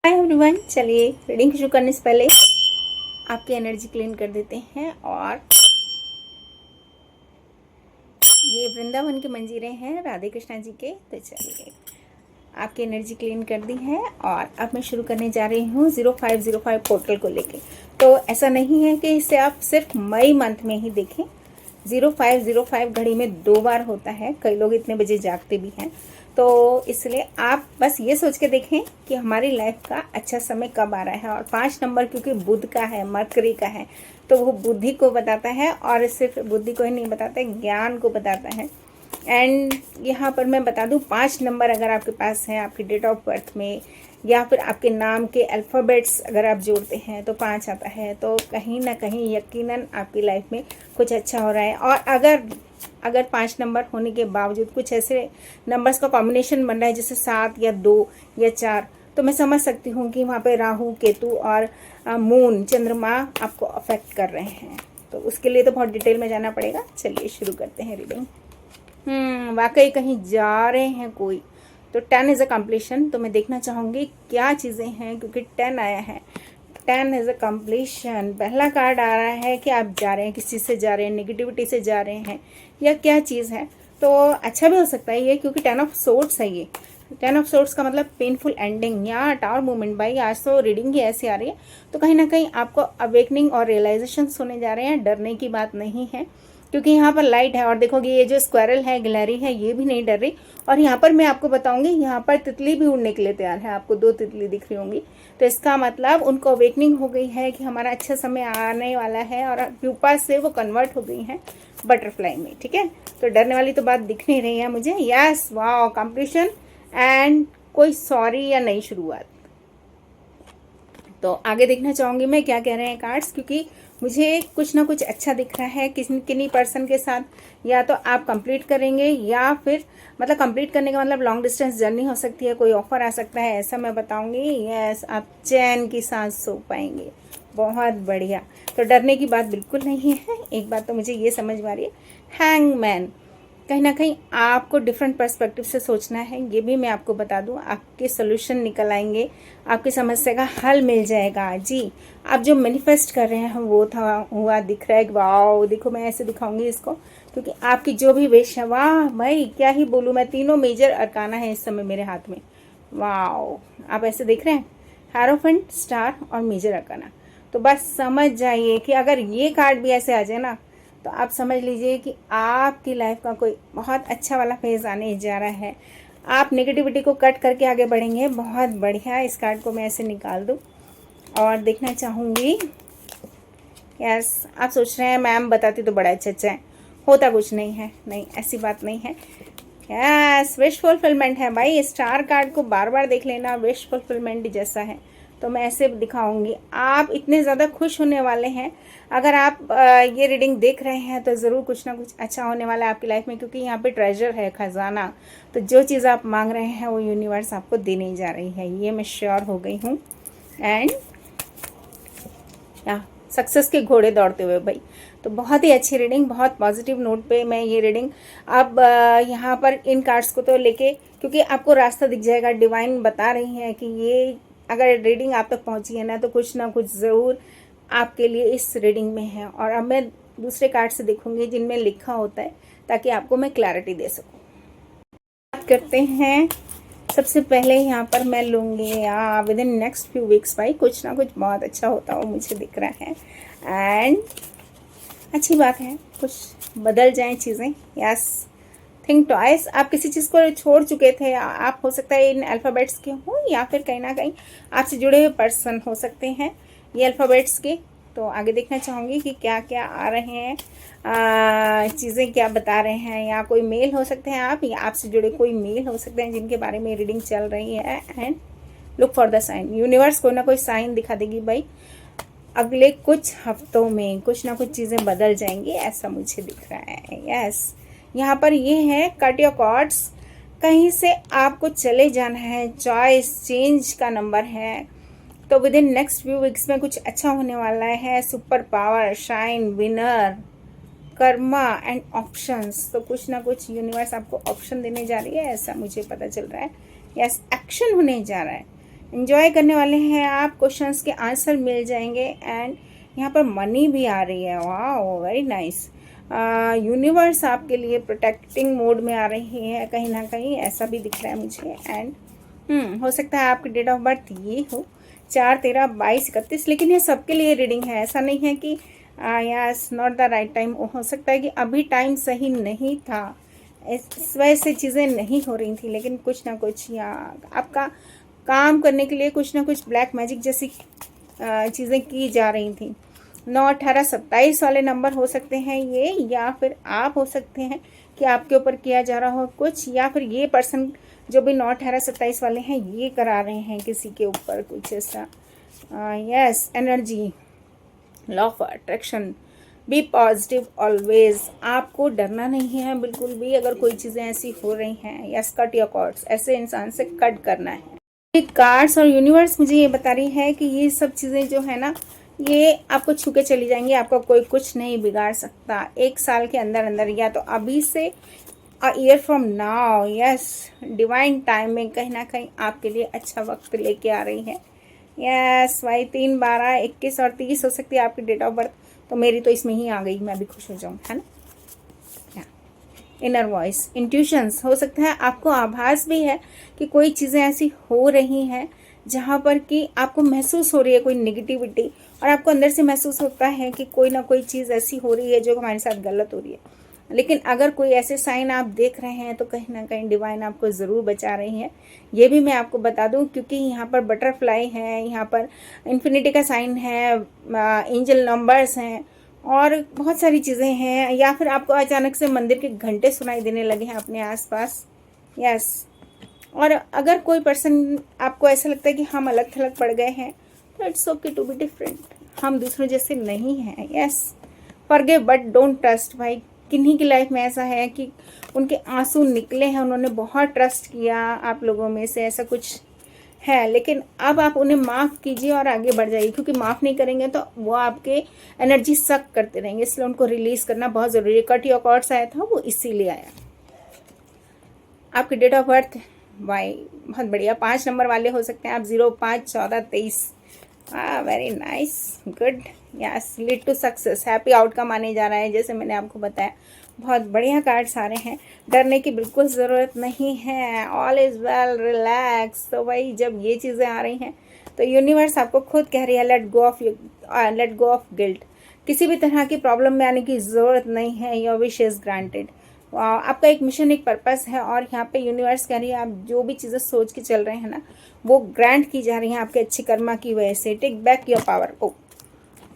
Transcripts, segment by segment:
Hi everyone, चलिए reading शुरू करने से पहले आपकी एनर्जी क्लीन कर देते हैं। और ये वृंदावन के मंजीरे हैं राधे कृष्णा जी के। तो चलिए आपकी एनर्जी क्लीन कर दी है और अब मैं शुरू करने जा रही हूँ 0505 पोर्टल को लेके। तो ऐसा नहीं है कि इसे आप सिर्फ मई मंथ में ही देखें। 0505 घड़ी में 2 बार होता है, कई लोग इतने बजे जागते भी हैं। तो इसलिए आप बस ये सोच के देखें कि हमारी लाइफ का अच्छा समय कब आ रहा है। और 5 नंबर क्योंकि बुध का है, मरकरी का है, तो वो बुद्धि को बताता है। और सिर्फ बुद्धि को ही नहीं बताता, ज्ञान को बताता है। एंड यहाँ पर मैं बता दूँ 5 नंबर अगर आपके पास है आपकी डेट ऑफ बर्थ में, या फिर आपके नाम के अल्फ़ाबेट्स अगर आप जोड़ते हैं तो 5 आता है। तो कहीं ना कहीं यकीनन आपकी लाइफ में कुछ अच्छा हो रहा है। और अगर 5 नंबर होने के बावजूद कुछ ऐसे नंबर्स का कॉम्बिनेशन बन रहा है जैसे 7 या 2 या 4, तो मैं समझ सकती हूँ कि वहाँ पे राहु, केतु और मून, चंद्रमा आपको अफेक्ट कर रहे हैं। तो उसके लिए तो बहुत डिटेल में जाना पड़ेगा। चलिए शुरू करते हैं रीडिंग। वाकई कहीं जा रहे हैं कोई, तो 10 इज़ अ कंप्लीशन। तो मैं देखना चाहूँगी क्या चीज़ें हैं, क्योंकि 10 आया है। 10 इज़ अ कंप्लीशन। पहला कार्ड आ रहा है कि आप जा रहे हैं, किसी से जा रहे हैं, नेगेटिविटी से जा रहे हैं, या क्या चीज़ है। तो अच्छा भी हो सकता है ये, क्योंकि 10 ऑफ सोर्ड्स है ये। 10 ऑफ सोर्ड्स का मतलब पेनफुल एंडिंग या टावर मूवमेंट। भाई आज तो रीडिंग ही ऐसी आ रही है, तो कहीं ना कहीं आपको अवेकनिंग और रियलाइजेशन होने जा रहे हैं। डरने की बात नहीं है, क्योंकि यहाँ पर लाइट है। और देखोगे ये जो स्क्वायरल है, गिलहरी है, ये भी नहीं डर रही। और यहाँ पर मैं आपको बताऊंगी, यहाँ पर तितली भी उड़ने के लिए तैयार है। आपको 2 तितली दिख रही होंगी, तो इसका मतलब उनको अवेकनिंग हो गई है कि हमारा अच्छा समय आने वाला है। और प्यूपा से वो कन्वर्ट हो गई है बटरफ्लाई में। ठीक है, तो डरने वाली तो बात दिख नहीं रही है मुझे। यस, वाओ, कंप्लीशन एंड कोई सॉरी या नई शुरुआत। तो आगे देखना चाहूंगी मैं क्या कह रहे हैं कार्ड्स, क्योंकि मुझे कुछ ना कुछ अच्छा दिख रहा है किन्हीं पर्सन के साथ। या तो आप कंप्लीट करेंगे, या फिर मतलब कंप्लीट करने का मतलब लॉन्ग डिस्टेंस जर्नी हो सकती है, कोई ऑफर आ सकता है, ऐसा मैं बताऊंगी। यस, आप चैन की सांस सो पाएंगे। बहुत बढ़िया। तो डरने की बात बिल्कुल नहीं है। एक बात तो मुझे ये समझ में आ रही है, हैंगमैन। कहीं ना कहीं आपको डिफरेंट पर्सपेक्टिव से सोचना है, ये भी मैं आपको बता दूं। आपके सोल्यूशन निकल आएंगे, आपकी समस्या का हल मिल जाएगा जी। आप जो मैनिफेस्ट कर रहे हैं वो था हुआ दिख रहा है। वाओ, देखो मैं ऐसे दिखाऊंगी इसको, क्योंकि आपकी जो भी विश है, वाह भाई क्या ही बोलूँ मैं, तीनों मेजर अरकाना है इस समय मेरे हाथ में। वाओ, आप ऐसे देख रहे हैं, हारोफेंट, स्टार और मेजर अरकाना। तो बस समझ जाइए कि अगर ये कार्ड भी ऐसे आ जाए ना, तो आप समझ लीजिए कि आपकी लाइफ का कोई बहुत अच्छा वाला फेज आने जा रहा है। आप नेगेटिविटी को कट करके आगे बढ़ेंगे। बहुत बढ़िया। इस कार्ड को मैं ऐसे निकाल दूं और देखना चाहूँगी। यस, आप सोच रहे हैं मैम बताती तो बड़ा अच्छा है, होता कुछ नहीं है। नहीं, ऐसी बात नहीं है। यस, विश फुलफिलमेंट है भाई। स्टार कार्ड को बार बार देख लेना, विश फुलफिलमेंट जैसा है। तो मैं ऐसे दिखाऊंगी, आप इतने ज़्यादा खुश होने वाले हैं। अगर आप ये रीडिंग देख रहे हैं तो ज़रूर कुछ ना कुछ अच्छा होने वाला है आपकी लाइफ में, क्योंकि यहाँ पे ट्रेजर है, खजाना। तो जो चीज़ आप मांग रहे हैं वो यूनिवर्स आपको देने जा रही है, ये मैं श्योर हो गई हूँ। एंड या सक्सेस के घोड़े दौड़ते हुए भाई। तो बहुत ही अच्छी रीडिंग, बहुत पॉजिटिव नोट पे मैं ये रीडिंग अब यहाँ पर इन कार्ड्स को तो लेके, क्योंकि आपको रास्ता दिख जाएगा। डिवाइन बता रही है कि ये अगर रीडिंग आप तक पहुँची है ना, तो कुछ ना कुछ ज़रूर आपके लिए इस रीडिंग में है। और अब मैं दूसरे कार्ड से देखूंगी जिनमें लिखा होता है, ताकि आपको मैं क्लैरिटी दे सकूँ। बात करते हैं, सबसे पहले यहाँ पर मैं लूँगी with in next few weeks भाई कुछ ना कुछ बहुत अच्छा होता हो मुझे दिख रहा है। एंड अच्छी बात है, कुछ बदल जाएं चीज़ें। Yes, think twice. आप किसी चीज़ को छोड़ चुके थे, आप हो सकता है इन अल्फ़ाबेट्स के हों, या फिर कहीं ना कहीं आपसे जुड़े हुए पर्सन हो सकते हैं ये अल्फ़ाबेट्स के। तो आगे देखना चाहूँगी कि क्या क्या आ रहे हैं, चीज़ें क्या बता रहे हैं। या कोई मेल हो सकते हैं आप, या आपसे जुड़े कोई मेल हो सकते हैं जिनके बारे में रीडिंग चल रही है। And look for the sign. Universe कोई ना कोई साइन दिखा देगी भाई। अगले कुछ हफ्तों में कुछ ना कुछ चीज़ें बदल जाएंगी, ऐसा मुझे दिख रहा है। यस, यहाँ पर ये है कट योर कॉर्ड्स। कहीं से आपको चले जाना है, चॉइस चेंज का नंबर है। तो with in next few weeks में कुछ अच्छा होने वाला है। Super power, shine, winner, Karma and options. तो कुछ ना कुछ यूनिवर्स आपको ऑप्शन देने जा रही है, ऐसा मुझे पता चल रहा है। यस, एक्शन होने जा रहा है। एंजॉय करने वाले हैं आप, क्वेश्चंस के आंसर मिल जाएंगे एंड यहाँ पर मनी भी आ रही है। वाह, वेरी नाइस। यूनिवर्स आपके लिए प्रोटेक्टिंग मोड में आ रही है कहीं ना कहीं, ऐसा भी दिख रहा है मुझे। एंड हो सकता है आपकी डेट ऑफ बर्थ ये हो 4, 13, 22, 31, लेकिन ये सबके लिए रीडिंग है। ऐसा नहीं है कि yes not the right time. हो सकता है कि अभी टाइम सही नहीं था, इस वजह से चीज़ें नहीं हो रही थी, लेकिन कुछ ना कुछ या आपका काम करने के लिए कुछ ना कुछ ब्लैक मैजिक जैसी चीज़ें की जा रही थी। 9, 18, 27 वाले नंबर हो सकते हैं ये, या फिर आप हो सकते हैं कि आपके ऊपर किया जा रहा हो कुछ, या फिर ये पर्सन जो भी 9, 18, 27 वाले हैं ये करा रहे हैं किसी के ऊपर कुछ ऐसा। Yes, energy, law of attraction, be positive always. आपको डरना नहीं है बिल्कुल भी अगर कोई चीज़ें ऐसी हो रही हैं। यस, कट योर कॉर्ड्स, ऐसे इंसान से कट करना है। कार्ड्स और यूनिवर्स मुझे ये बता रही है कि ये सब चीज़ें जो है ना ये आपको छू के चली जाएंगी, आपको कोई कुछ नहीं बिगाड़ सकता 1 साल के अंदर अंदर, या तो अभी से a year from now. Yes, divine timing कहीं ना कहीं आपके लिए अच्छा वक्त लेके आ रही है। यस भाई, 3, 12, 21 और 30 हो सकती है आपकी डेट ऑफ बर्थ, तो मेरी तो इसमें ही आ गई, मैं भी खुश हो जाऊँ, है ना। इनर वॉइस, इंट्यूशंस, हो सकता है आपको आभास भी है कि कोई चीज़ें ऐसी हो रही हैं जहाँ पर कि आपको महसूस हो रही है कोई नेगेटिविटी, और आपको अंदर से महसूस होता है कि कोई ना कोई चीज़ ऐसी हो रही है जो हमारे साथ गलत हो रही है। लेकिन अगर कोई ऐसे साइन आप देख रहे हैं तो कहीं ना कहीं डिवाइन आपको ज़रूर बचा रही है। ये भी मैं आपको बता दूं क्योंकि यहाँ पर बटरफ्लाई है, यहाँ पर इन्फिनिटी का साइन है, एंजल नंबर्स हैं और बहुत सारी चीज़ें हैं। या फिर आपको अचानक से मंदिर के घंटे सुनाई देने लगे हैं अपने आसपास। यस, और अगर कोई पर्सन आपको ऐसा लगता है कि हम अलग थलग पड़ गए हैं तो it's okay to be different, हम दूसरों जैसे नहीं हैं। Yes, forgive but don't trust. भाई किन्हीं की लाइफ में ऐसा है कि उनके आंसू निकले हैं, उन्होंने बहुत ट्रस्ट किया आप लोगों में से, ऐसा कुछ है, लेकिन अब आप उन्हें माफ़ कीजिए और आगे बढ़ जाइए, क्योंकि माफ़ नहीं करेंगे तो वो आपके एनर्जी सक करते रहेंगे, इसलिए उनको रिलीज करना बहुत ज़रूरी है। कट योर कॉर्ड्स आया था वो इसीलिए आया। आपकी डेट ऑफ बर्थ भाई बहुत बढ़िया, 5 नंबर वाले हो सकते हैं आप, 0, 5, 14, 23। Very nice, good. Yes, lead to success, happy outcome आने जा रहा है जैसे मैंने आपको बताया। बहुत बढ़िया कार्ड्स आ रहे हैं, डरने की बिल्कुल ज़रूरत नहीं है, ऑल इज़ वेल, रिलैक्स। तो भाई जब ये चीज़ें आ रही हैं तो यूनिवर्स आपको खुद कह रही है लेट गो ऑफ गिल्ट। किसी भी तरह की प्रॉब्लम में आने की ज़रूरत नहीं है, योर विश इज़ ग्रांटेड। आपका एक मिशन, एक पर्पस है, और यहाँ पे यूनिवर्स कह रही है आप जो भी चीज़ें सोच के चल रहे हैं ना वो ग्रांट की जा रही हैं आपके अच्छी कर्मा की वजह से। Take back your power,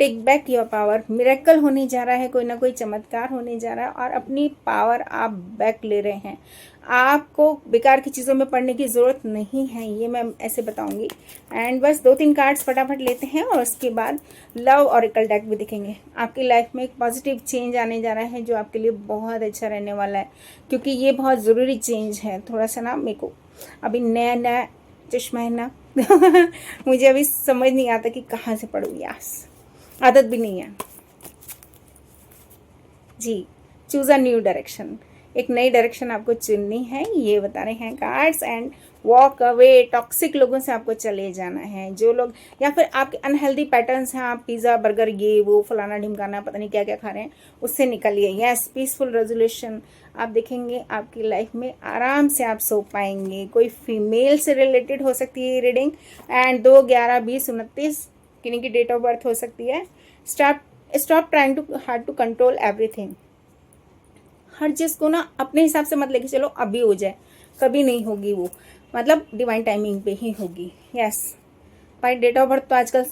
take back your power, miracle होने जा रहा है, कोई ना कोई चमत्कार होने जा रहा है और अपनी पावर आप बैक ले रहे हैं। आपको बेकार की चीज़ों में पढ़ने की ज़रूरत नहीं है, ये मैं ऐसे बताऊंगी। एंड बस 2-3 कार्ड्स फटाफट लेते हैं और उसके बाद लव ऑरेकल डेक भी दिखेंगे। आपकी लाइफ में एक पॉजिटिव चेंज आने जा रहा है जो आपके लिए बहुत अच्छा रहने वाला है, क्योंकि ये बहुत ज़रूरी चेंज है। थोड़ा सा ना मेरे को अभी नया नया चश्मा है ना मुझे अभी समझ नहीं आता कि कहाँ से पढ़ूँ, यास आदत भी नहीं है जी। चूज़ अ न्यू डायरेक्शन, एक नई डायरेक्शन आपको चुननी है, ये बता रहे हैं cards. And walk away, toxic लोगों से आपको चले जाना है, जो लोग या फिर आपके अनहेल्दी पैटर्न्स हैं, आप पिज़्ज़ा बर्गर ये वो फलाना ढिमकाना पता नहीं क्या क्या खा रहे हैं, उससे निकलिए। यस, पीसफुल रेजोल्यूशन आप देखेंगे आपकी लाइफ में, आराम से आप सो पाएंगे। कोई फीमेल से रिलेटेड हो सकती है ये रीडिंग। एंड 2, 11, 20, 29 किन्हीं की डेट ऑफ बर्थ हो सकती है। Stop trying too hard to control everything. हर चीज़ को ना अपने हिसाब से मत लेके चलो अभी हो जाए, कभी नहीं होगी वो, मतलब डिवाइन टाइमिंग पे ही होगी। यस भाई, डेट ऑफ बर्थ तो आजकल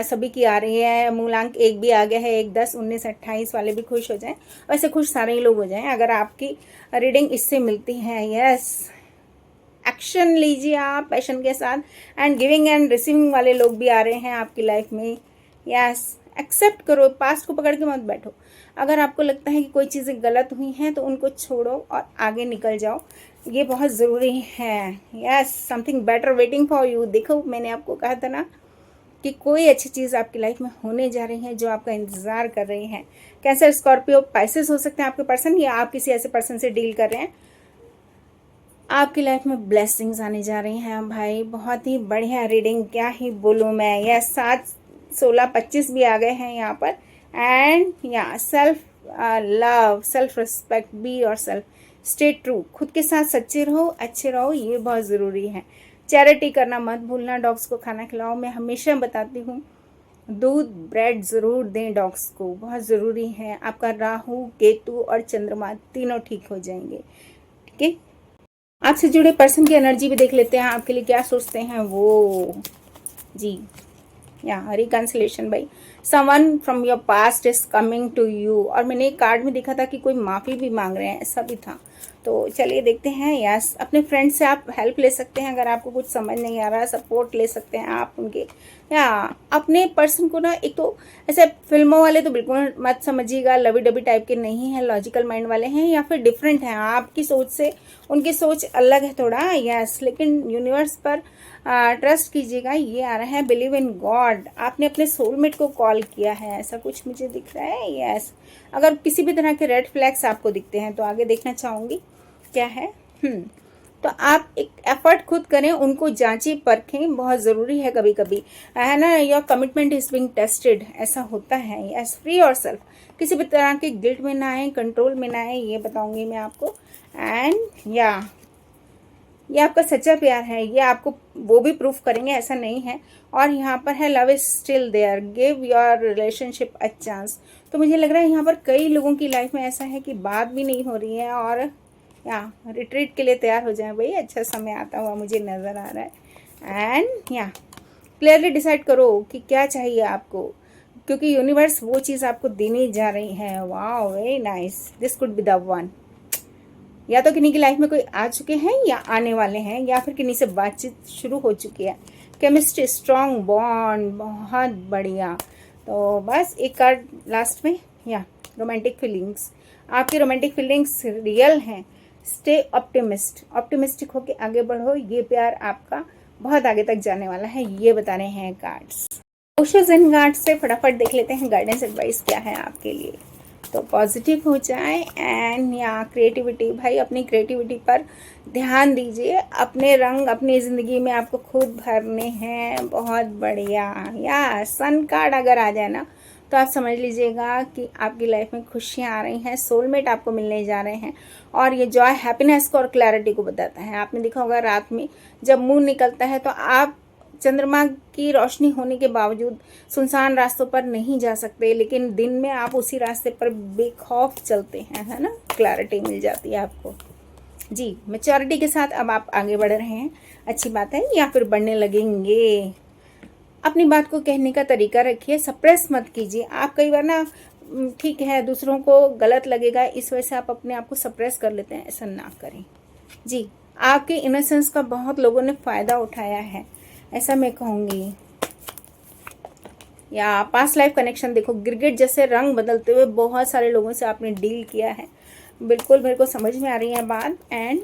सभी की आ रही है, मूलांक 1 भी आ गया है, 1, 10, 19, 28 वाले भी खुश हो जाएं, वैसे खुश सारे ही लोग हो जाएं अगर आपकी रीडिंग इससे मिलती है। यस, एक्शन लीजिए आप पैशन के साथ। एंड गिविंग एंड रिसीविंग वाले लोग भी आ रहे हैं आपकी लाइफ में। यस, एक्सेप्ट करो, पास्ट को पकड़ के मत बैठो। अगर आपको लगता है कि कोई चीज़ें गलत हुई हैं तो उनको छोड़ो और आगे निकल जाओ, ये बहुत ज़रूरी है। Yes, something better waiting for you. देखो मैंने आपको कहा था ना कि कोई अच्छी चीज़ आपकी लाइफ में होने जा रही है जो आपका इंतज़ार कर रही है। कैंसर, स्कॉर्पियो, पाइसेस हो सकते हैं आपके पर्सन, या आप किसी ऐसे पर्सन से डील कर रहे हैं। आपकी लाइफ में ब्लेसिंग्स आने जा रही हैं भाई। बहुत ही बढ़िया रीडिंग, क्या ही बोलूँ मैं। यह 7, 16, 25 भी आ गए हैं यहाँ पर। एंड या self love, self respect, be your self, stay true, खुद के साथ सच्चे रहो, अच्छे रहो, ये बहुत ज़रूरी है। चैरिटी करना मत भूलना, डॉग्स को खाना खिलाओ। मैं हमेशा बताती हूँ दूध ब्रेड ज़रूर दें डॉग्स को, बहुत ज़रूरी है। आपका राहु केतु और चंद्रमा तीनों ठीक हो जाएंगे। ठीक है, आपसे जुड़े पर्सन की एनर्जी भी देख लेते हैं, आपके लिए क्या सोचते हैं वो। जी, या रिकंसिलेशन भाई, someone from your past is coming to you. और मैंने एक कार्ड में देखा था कि कोई माफ़ी भी मांग रहे हैं, ऐसा भी था। तो चलिए देखते हैं। यस, अपने फ्रेंड से आप हेल्प ले सकते हैं, अगर आपको कुछ समझ नहीं आ रहा, सपोर्ट ले सकते हैं आप उनके। या अपने पर्सन को ना, एक तो ऐसे फिल्मों वाले तो बिल्कुल मत समझिएगा, लवी डबी टाइप के नहीं हैं, लॉजिकल माइंड वाले हैं, या फिर डिफरेंट हैं आपकी सोच से, उनकी सोच अलग है थोड़ा। यस, लेकिन यूनिवर्स पर ट्रस्ट कीजिएगा। ये आ रहा है बिलीव इन गॉड, आपने अपने सोलमेट को कॉल किया है, ऐसा कुछ मुझे दिख रहा है। यस, अगर किसी भी तरह के रेड फ्लैग्स आपको दिखते हैं तो आगे देखना चाहूँगी क्या है। तो आप एक एफर्ट खुद करें, उनको जांचें परखें, बहुत ज़रूरी है कभी कभी, है ना। Your commitment is being tested, ऐसा होता है। यस, फ्री योरसेल्फ, किसी भी तरह के गिल्ट में ना आए, कंट्रोल में ना आए, ये बताऊंगी मैं आपको। एंड या ये आपका सच्चा प्यार है, ये आपको वो भी प्रूफ करेंगे, ऐसा नहीं है। और यहाँ पर है love is still there, give your relationship a chance. तो मुझे लग रहा है यहाँ पर कई लोगों की लाइफ में ऐसा है कि बात भी नहीं हो रही है, और या रिट्रीट के लिए तैयार हो जाए भाई, अच्छा समय आता हुआ मुझे नज़र आ रहा है। एंड या क्लियरली डिसाइड करो कि क्या चाहिए आपको, क्योंकि यूनिवर्स वो चीज़ आपको देने जा रही है। वाह, very nice, this could be the one. या तो किन्हीं की लाइफ में कोई आ चुके हैं या आने वाले हैं, या फिर किन्हीं से बातचीत शुरू हो चुकी है। केमिस्ट्री स्ट्रॉन्ग बॉन्ड, बहुत बढ़िया। तो बस एक कार्ड लास्ट में, या रोमांटिक फीलिंग्स, आपकी रोमांटिक फीलिंग्स रियल हैं। स्टे ऑप्टिमिस्टिक होके आगे बढ़ो, ये प्यार आपका बहुत आगे तक जाने वाला है, ये बता रहे हैं कार्ड्स। ओशोज एंड गार्ड्स से फटाफट देख लेते हैं गाइडेंस एडवाइस क्या है आपके लिए। तो पॉजिटिव हो जाए। एंड या क्रिएटिविटी, भाई अपनी क्रिएटिविटी पर ध्यान दीजिए, अपने रंग अपनी ज़िंदगी में आपको खुद भरने हैं, बहुत बढ़िया। या सन कार्ड अगर आ जाए ना, तो आप समझ लीजिएगा कि आपकी लाइफ में खुशियाँ आ रही हैं, सोलमेट आपको मिलने जा रहे हैं। और ये जॉय हैप्पीनेस को और क्लैरिटी को बताता है। आपने देखा होगा रात में जब मून निकलता है तो आप चंद्रमा की रोशनी होने के बावजूद सुनसान रास्तों पर नहीं जा सकते, लेकिन दिन में आप उसी रास्ते पर बेखौफ चलते हैं, है ना। क्लैरिटी मिल जाती है आपको। जी, मैच्योरिटी के साथ अब आप आगे बढ़ रहे हैं, अच्छी बात है, या फिर बढ़ने लगेंगे। अपनी बात को कहने का तरीका रखिए, सप्रेस मत कीजिए। आप कई बार ना, ठीक है दूसरों को गलत लगेगा इस वजह से आप अपने आप को सप्रेस कर लेते हैं, ऐसा ना करें। जी, आपके इनोसेंस का बहुत लोगों ने फ़ायदा उठाया है, ऐसा मैं कहूँगी। या पास्ट लाइफ कनेक्शन देखो, गिरगिट जैसे रंग बदलते हुए बहुत सारे लोगों से आपने डील किया है, बिल्कुल मेरे को समझ में आ रही है बात। एंड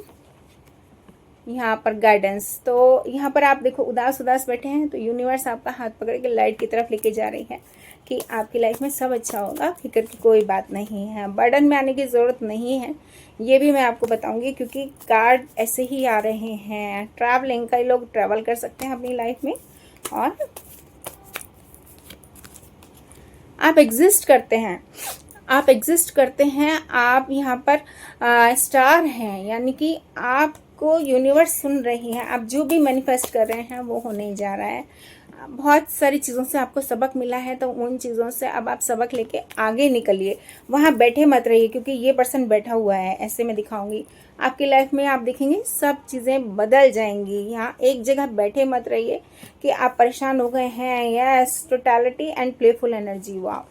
यहाँ पर गाइडेंस, तो यहाँ पर आप देखो उदास बैठे हैं, तो यूनिवर्स आपका हाथ पकड़ के लाइट की तरफ लेके जा रही है कि आपकी लाइफ में सब अच्छा होगा, फिक्र की कोई बात नहीं है, बर्डन में आने की ज़रूरत नहीं है। ये भी मैं आपको बताऊंगी क्योंकि कार्ड ऐसे ही आ रहे हैं। ट्रैवलिंग, कई लोग ट्रैवल कर सकते हैं अपनी लाइफ में, और आप एग्जिस्ट करते हैं, आप यहाँ पर स्टार हैं, यानी कि आपको यूनिवर्स सुन रही है। आप जो भी मैनिफेस्ट कर रहे हैं वो होने जा रहा है। बहुत सारी चीज़ों से आपको सबक मिला है, तो उन चीज़ों से अब आप सबक लेके आगे निकलिए, वहाँ बैठे मत रहिए, क्योंकि ये पर्सन बैठा हुआ है, ऐसे मैं दिखाऊंगी आपकी लाइफ में। आप देखेंगे सब चीज़ें बदल जाएंगी। यहाँ एक जगह बैठे मत रहिए कि आप परेशान हो गए हैं। Yes, totality and playful energy, वाह,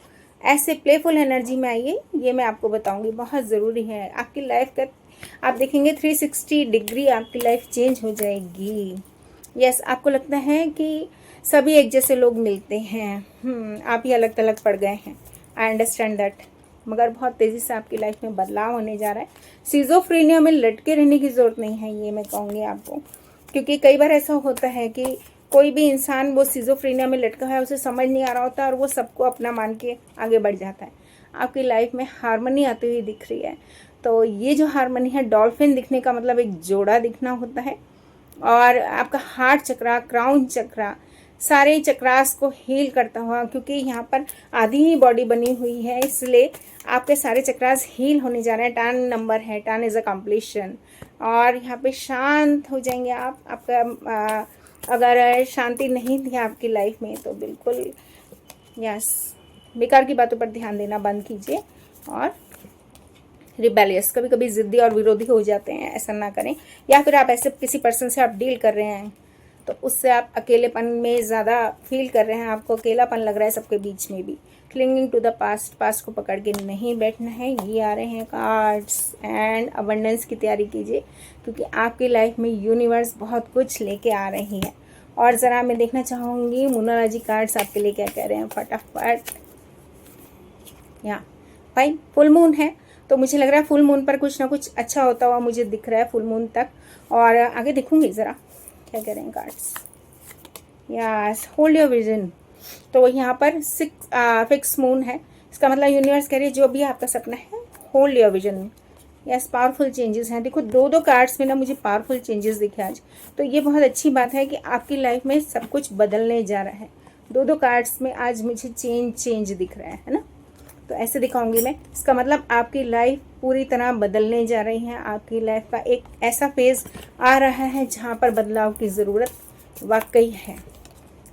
ऐसे प्लेफुल एनर्जी में आइए, ये मैं आपको बताऊंगी, बहुत ज़रूरी है। आपकी लाइफ का आप देखेंगे 360 डिग्री आपकी लाइफ चेंज हो जाएगी। यस, आपको लगता है कि सभी एक जैसे लोग मिलते हैं, आप ही अलग थलग पड़ गए हैं, आई अंडरस्टैंड दैट, मगर बहुत तेज़ी से आपकी लाइफ में बदलाव होने जा रहा है। सिजोफ्रेनिया में लटके रहने की ज़रूरत नहीं है, ये मैं कहूँगी आपको, क्योंकि कई बार ऐसा होता है कि कोई भी इंसान वो सिजोफ्रेनिया में लटका है, उसे समझ नहीं आ रहा होता और वो सबको अपना मान के आगे बढ़ जाता है। आपकी लाइफ में हार्मनी आती हुई दिख रही है, तो ये जो हारमोनी है, डॉल्फिन दिखने का मतलब एक जोड़ा दिखना होता है। और आपका हार्ट चक्रा, क्राउन चक्रा, सारे चक्रास को हील करता हुआ, क्योंकि यहाँ पर आधी ही बॉडी बनी हुई है, इसलिए आपके सारे चक्रास हील होने जा रहे हैं। 10 नंबर है, 10 इज़ अ कम्प्लीशन। और यहाँ पे शांत हो जाएंगे आप। आपका अगर शांति नहीं थी आपकी लाइफ में तो बिल्कुल यस, बेकार की बातों पर ध्यान देना बंद कीजिए। और रिबेलियस, कभी कभी ज़िद्दी और विरोधी हो जाते हैं, ऐसा ना करें। या फिर आप ऐसे किसी पर्सन से आप डील कर रहे हैं तो उससे आप अकेलेपन में ज़्यादा फील कर रहे हैं, आपको अकेलापन लग रहा है सबके बीच में भी। Clinging to the past, past को पकड़ के नहीं बैठना है। ये आ रहे हैं कार्ड्स एंड अबंडेंस की तैयारी कीजिए, क्योंकि आपकी लाइफ में यूनिवर्स बहुत कुछ लेके आ रही है। और ज़रा मैं देखना चाहूँगी मोनोलॉजी कार्ड्स आपके लिए क्या कह रहे हैं फटाफट। यहाँ भाई फुल मून है, तो मुझे लग रहा है फुल मून पर कुछ ना कुछ अच्छा होता हुआ मुझे दिख रहा है फुल मून तक। और आगे देखूंगी ज़रा क्या कह रहे हैं cards. Yes, hold your vision. तो यहाँ पर फिक्स मून है, इसका मतलब यूनिवर्स कह रही है जो भी आपका सपना है, hold your vision. Yes, powerful changes हैं। देखो दो कार्ड्स में ना मुझे पावरफुल चेंजेस दिखे आज, तो ये बहुत अच्छी बात है कि आपकी लाइफ में सब कुछ बदलने जा रहा है। दो कार्ड्स में आज मुझे चेंज दिख रहा है ना, तो ऐसे दिखाऊंगी मैं। इसका मतलब आपकी लाइफ पूरी तरह बदलने जा रही है। आपकी लाइफ का एक ऐसा फेज आ रहा है जहाँ पर बदलाव की ज़रूरत वाकई है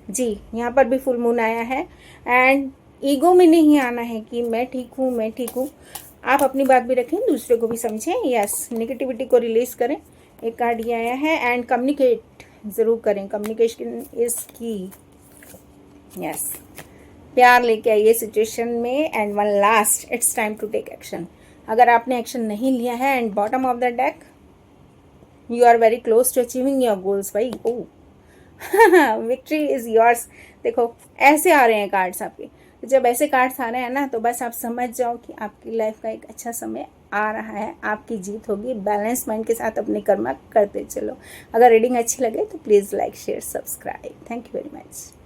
जी। यहाँ पर भी फुल मून आया है एंड ईगो में नहीं आना है कि मैं ठीक हूँ, मैं ठीक हूँ। आप अपनी बात भी रखें, दूसरे को भी समझें। यस, नेगेटिविटी को रिलीज करें। एक कार्ड ये आया है एंड कम्युनिकेट ज़रूर करें, कम्युनिकेशन इज़ की। यस, प्यार लेके आइए सिचुएशन में। And one last, it's time to take action. अगर आपने एक्शन नहीं लिया है and bottom of the deck, you are very close to achieving your goals भाई। Oh victory is yours. देखो ऐसे आ रहे हैं कार्ड्स आपके, तो जब ऐसे कार्ड्स आ रहे हैं ना, तो बस आप समझ जाओ कि आपकी लाइफ का एक अच्छा समय आ रहा है, आपकी जीत होगी। बैलेंस माइंड के साथ अपने कर्म करते चलो। अगर रीडिंग अच्छी लगे तो please like, share, subscribe. Thank you very much.